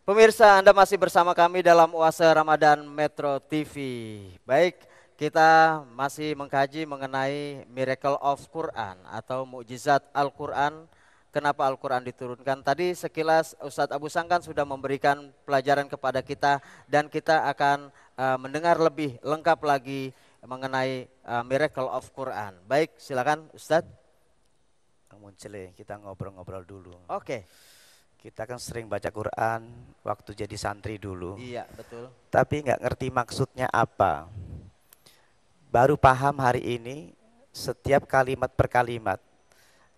Pemirsa, Anda masih bersama kami dalam Oase Ramadan Metro TV. Baik, kita masih mengkaji mengenai Miracle of Quran atau mukjizat Al-Quran. Kenapa Al-Quran diturunkan? Tadi sekilas Ustadz Abu Sangkan sudah memberikan pelajaran kepada kita dan kita akan mendengar lebih lengkap lagi mengenai Miracle of Quran. Baik, silakan Ustadz. Muncul kita ngobrol-ngobrol dulu. Oke. Kita kan sering baca Quran waktu jadi santri dulu. Iya, betul. Tapi nggak ngerti maksudnya apa. Baru paham hari ini setiap kalimat per kalimat.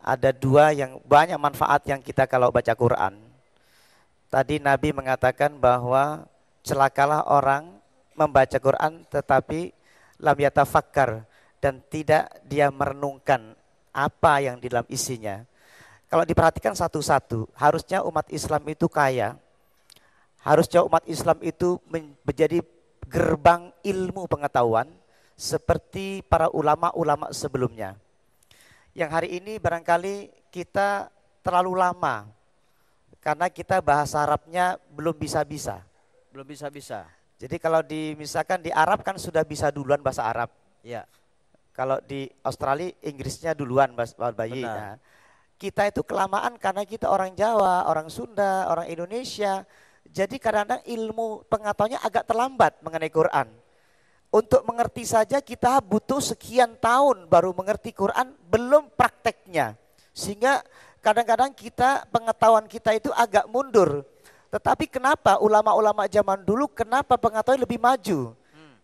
Ada dua yang banyak manfaat yang kita kalau baca Quran. Tadi Nabi mengatakan bahwa celakalah orang membaca Quran tetapi lam yatafakkar dan tidak dia merenungkan apa yang di dalam isinya. Kalau diperhatikan satu-satu, harusnya umat Islam itu kaya. Harusnya umat Islam itu menjadi gerbang ilmu pengetahuan seperti para ulama-ulama sebelumnya. Yang hari ini barangkali kita terlalu lama karena kita bahasa Arabnya belum bisa-bisa. Belum bisa-bisa. Jadi kalau misalkan di Arab kan sudah bisa duluan bahasa Arab. Ya. Kalau di Australia Inggrisnya duluan bahasa bayi. Nah, kita itu kelamaan karena kita orang Jawa, orang Sunda, orang Indonesia. Jadi kadang-kadang ilmu pengetahuannya agak terlambat mengenai Quran. Untuk mengerti saja kita butuh sekian tahun baru mengerti Quran, belum prakteknya. Sehingga kadang-kadang pengetahuan kita itu agak mundur. Tetapi kenapa ulama-ulama zaman dulu kenapa pengetahuan lebih maju?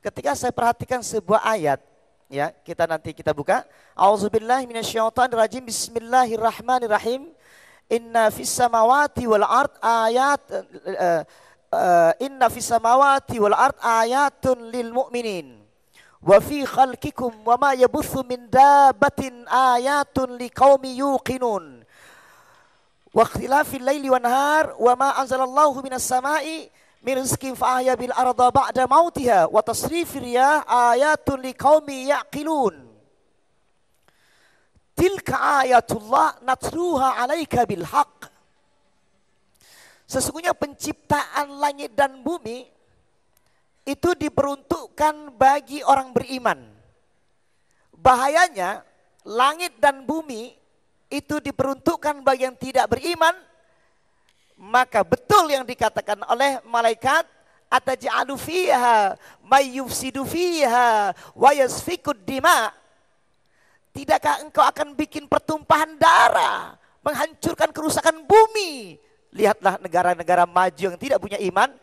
Ketika saya perhatikan sebuah ayat, ya, kita buka. Auzubillahi minasyaitonirrajim. Bismillahirrahmanirrahim. Inna fis samawati wal ard ayatun lil mu'minin. Wa fi khalqikum wa ma yabuthu min dabbatin ayatun liqaumi yuqinun. Wa ikhtilafil laili wan nahar wa ma anzalallahu minas sama'i min rizqin fa ahya bil arda ba'da mautiha wa tasrifir riyah ayatun liqaumi yaqilun. Tilka ayatullah natluha 'alaika bil haqq. Sesungguhnya penciptaan langit dan bumi itu diperuntukkan bagi orang beriman. Bahayanya langit dan bumi itu diperuntukkan bagi yang tidak beriman. Maka betul yang dikatakan oleh malaikat, ataj'alu fiha may yufsidu fiha wa yasfikud dima. Tidakkah engkau akan bikin pertumpahan darah, menghancurkan kerusakan bumi? Lihatlah negara-negara maju yang tidak punya iman,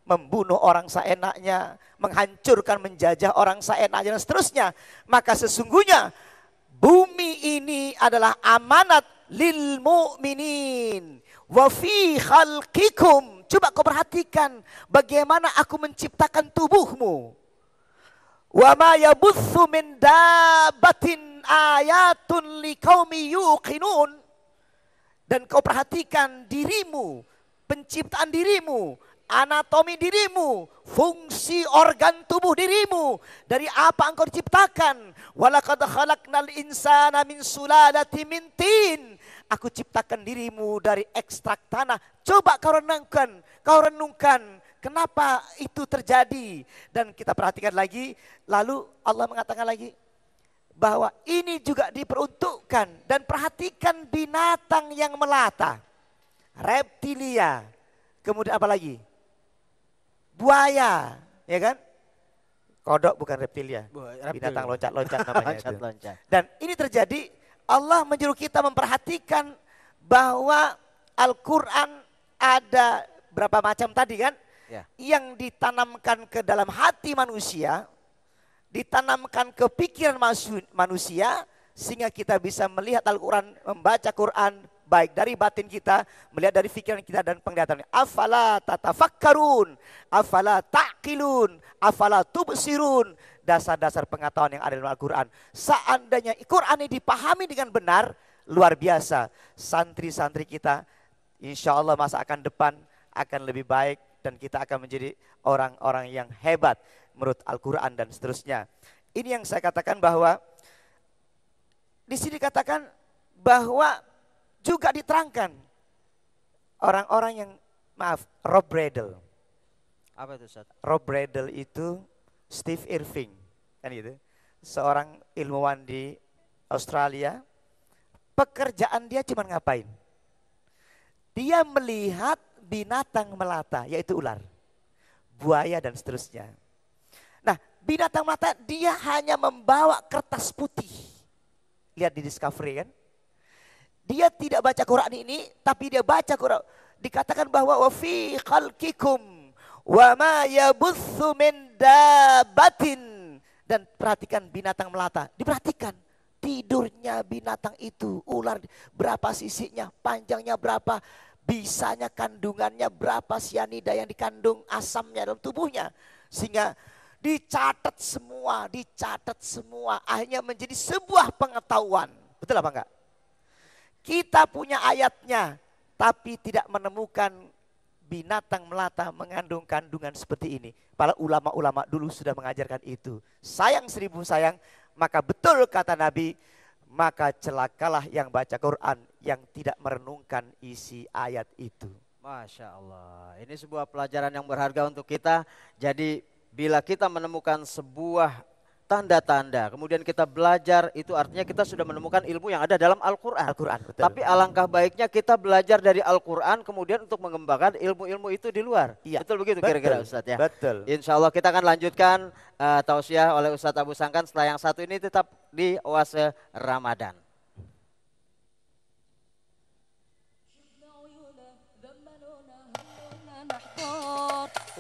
membunuh orang seenaknya, menghancurkan, menjajah orang seenaknya dan seterusnya. Maka sesungguhnya bumi ini adalah amanat lil mu'minin. Wa fi khalqikum. Coba kau perhatikan bagaimana aku menciptakan tubuhmu. Wa ma yabuthu min dabbatin ayatun liqaumi yuqinun. Dan kau perhatikan dirimu, penciptaan dirimu, anatomi dirimu, fungsi organ tubuh dirimu, dari apa engkau diciptakan. Walaqad khalaqnal insana min sulalatin min tin. Aku ciptakan dirimu dari ekstrak tanah. Coba kau renungkan, kenapa itu terjadi? Dan kita perhatikan lagi, lalu Allah mengatakan lagi bahwa ini juga diperuntukkan. Dan perhatikan binatang yang melata, reptilia, kemudian apa lagi? Buaya, ya kan? Kodok bukan reptilia, binatang loncat-loncat namanya itu. Dan ini terjadi, Allah menyuruh kita memperhatikan bahwa Al-Quran ada berapa macam tadi kan? Ya. Yang ditanamkan ke dalam hati manusia, ditanamkan ke pikiran manusia, sehingga kita bisa melihat Al-Quran, membaca Quran, baik dari batin kita, melihat dari pikiran kita dan penglihatan. Afala tatafakkarun, afala ta'qilun, afala tubsirun. Dasar-dasar pengetahuan yang ada dalam Al-Quran. Seandainya Quran ini dipahami dengan benar, luar biasa. Santri-santri kita, insya Allah masa akan depan akan lebih baik. Dan kita akan menjadi orang-orang yang hebat menurut Al-Quran dan seterusnya. Ini yang saya katakan bahwa di sini dikatakan bahwa juga diterangkan orang-orang yang Maaf, Rob Bradle. Apa itu Ustaz? Rob Bradle itu Steve Irving, kan gitu. Seorang ilmuwan di Australia. Pekerjaan dia cuma ngapain? Dia melihat binatang melata, yaitu ular, buaya dan seterusnya. Nah, binatang melata dia hanya membawa kertas putih. Lihat di Discovery kan. Dia tidak baca Quran ini, tapi dia baca Quran. Dikatakan bahwa wa fi khalqikum wa ma yabuthu min dabatin. Dan perhatikan binatang melata, diperhatikan. Tidurnya binatang itu, ular berapa sisinya, panjangnya berapa, bisanya kandungannya berapa sianida yang dikandung asamnya dalam tubuhnya. Sehingga dicatat semua, akhirnya menjadi sebuah pengetahuan. Betul apa enggak? Kita punya ayatnya, tapi tidak menemukan binatang melata mengandung kandungan seperti ini. Para ulama-ulama dulu sudah mengajarkan itu. Sayang seribu sayang, maka betul kata Nabi, maka celakalah yang baca Quran yang tidak merenungkan isi ayat itu. Masya Allah, ini sebuah pelajaran yang berharga untuk kita. Jadi bila kita menemukan sebuah tanda-tanda, kemudian kita belajar, itu artinya kita sudah menemukan ilmu yang ada dalam Al-Quran. Betul. Tapi alangkah baiknya kita belajar dari Al-Quran, kemudian untuk mengembangkan ilmu-ilmu itu di luar. Iya, betul begitu kira-kira Ustadz ya? Betul. Insya Allah kita akan lanjutkan tausiah oleh Ustadz Abu Sangkan setelah yang satu ini, tetap di Oase Ramadan.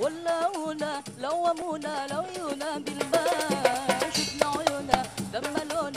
ولاونا لومونا لو يونا بالماء شفنا عيونا دملونا